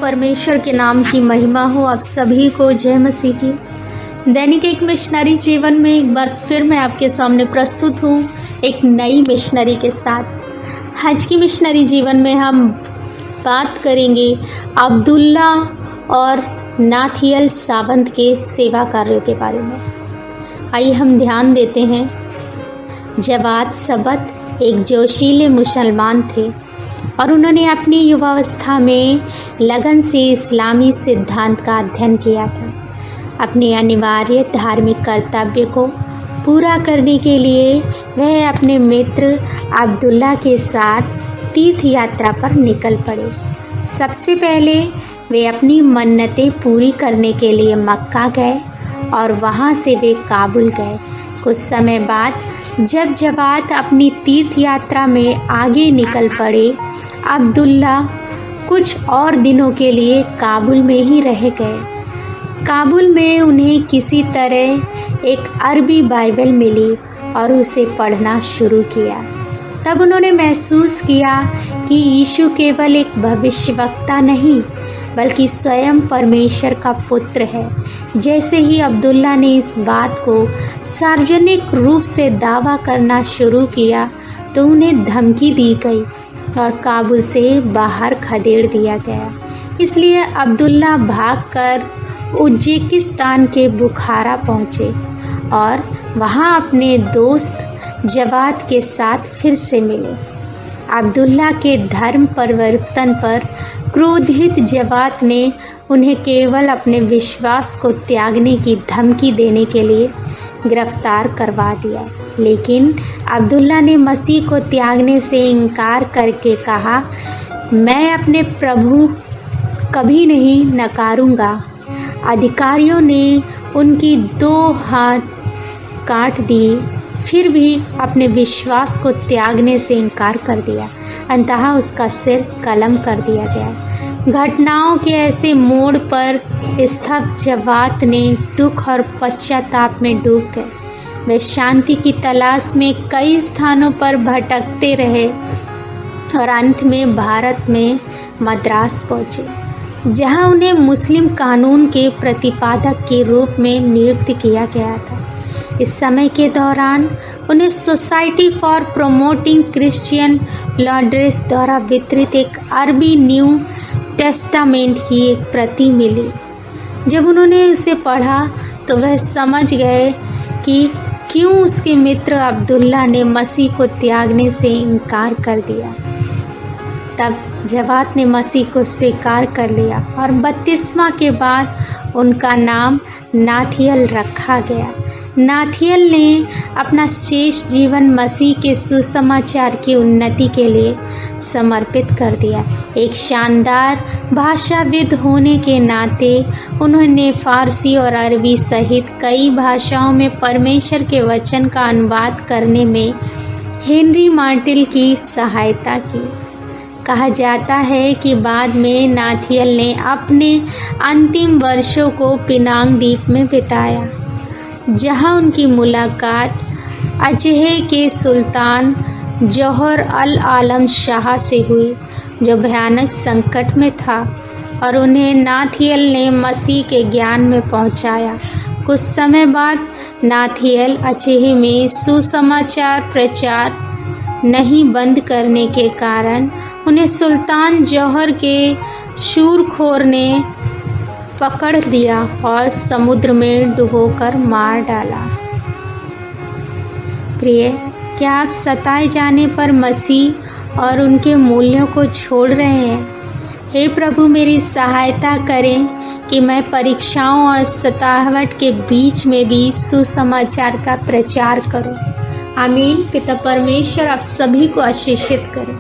परमेश्वर के नाम की महिमा हो। आप सभी को जय मसीह की। दैनिक एक मिशनरी जीवन में एक बार फिर मैं आपके सामने प्रस्तुत हूँ एक नई मिशनरी के साथ। आज की मिशनरी जीवन में हम बात करेंगे अब्दुल्ला और नाथियल सावंत के सेवा कार्यों के बारे में। आइए हम ध्यान देते हैं। जवाद सबत एक जोशीले मुसलमान थे और उन्होंने अपनी युवावस्था में लगन से इस्लामी सिद्धांत का अध्ययन किया था। अपने अनिवार्य धार्मिक कर्तव्य को पूरा करने के लिए वह अपने मित्र अब्दुल्ला के साथ तीर्थ यात्रा पर निकल पड़े। सबसे पहले वे अपनी मन्नतें पूरी करने के लिए मक्का गए और वहां से वे काबुल गए। कुछ समय बाद जब जवाद अपनी तीर्थ यात्रा में आगे निकल पड़े, अब्दुल्ला कुछ और दिनों के लिए काबुल में ही रह गए। काबुल में उन्हें किसी तरह एक अरबी बाइबल मिली और उसे पढ़ना शुरू किया। तब उन्होंने महसूस किया कि यीशु केवल एक भविष्यवक्ता नहीं बल्कि स्वयं परमेश्वर का पुत्र है। जैसे ही अब्दुल्ला ने इस बात को सार्वजनिक रूप से दावा करना शुरू किया तो उन्हें धमकी दी गई और काबुल से बाहर खदेड़ दिया गया। इसलिए अब्दुल्ला भागकर उज्बेकिस्तान के बुखारा पहुँचे और वहाँ अपने दोस्त जवाद के साथ फिर से मिले। अब्दुल्ला के धर्म परिवर्तन पर क्रोधित जवाद ने उन्हें केवल अपने विश्वास को त्यागने की धमकी देने के लिए गिरफ्तार करवा दिया। लेकिन अब्दुल्ला ने मसीह को त्यागने से इनकार करके कहा, मैं अपने प्रभु कभी नहीं नकारूंगा। अधिकारियों ने उनकी 2 हाथ काट दी, फिर भी अपने विश्वास को त्यागने से इनकार कर दिया। अंततः उसका सिर कलम कर दिया गया। घटनाओं के ऐसे मोड़ पर स्तब्ध जवाद ने दुख और पश्चाताप में डूब गए। वे शांति की तलाश में कई स्थानों पर भटकते रहे और अंत में भारत में मद्रास पहुँचे, जहां उन्हें मुस्लिम कानून के प्रतिपादक के रूप में नियुक्त किया गया था। इस समय के दौरान उन्हें society for promoting Christian lords द्वारा वितरित एक अरबी न्यू टेस्टामेंट की एक प्रति मिली। जब उन्होंने इसे पढ़ा तो वह समझ गए कि क्यों उसके मित्र अब्दुल्ला ने मसीह को त्यागने से इनकार कर दिया। तब जवाद ने मसीह को स्वीकार कर लिया और बपतिस्मा के बाद उनका नाम नाथियल रखा गया। नाथियल ने अपना शेष जीवन मसीह के सुसमाचार की उन्नति के लिए समर्पित कर दिया। एक शानदार भाषाविद होने के नाते उन्होंने फारसी और अरबी सहित कई भाषाओं में परमेश्वर के वचन का अनुवाद करने में हेनरी मार्टिल की सहायता की। कहा जाता है कि बाद में नाथियल ने अपने अंतिम वर्षों को पिनांग द्वीप में बिताया, जहां उनकी मुलाकात अजह के सुल्तान जौहर अल आलम शाह से हुई, जो भयानक संकट में था और उन्हें नाथियल ने मसीह के ज्ञान में पहुंचाया। कुछ समय बाद नाथियल अजह में सुसमाचार प्रचार नहीं बंद करने के कारण उन्हें सुल्तान जौहर के शूरखोर ने पकड़ लिया और समुद्र में डुबोकर मार डाला। प्रिय, क्या आप सताए जाने पर मसीह और उनके मूल्यों को छोड़ रहे हैं? हे प्रभु, मेरी सहायता करें कि मैं परीक्षाओं और सताहट के बीच में भी सुसमाचार का प्रचार करूं। आमीन। पिता परमेश्वर आप सभी को आशीषित करें।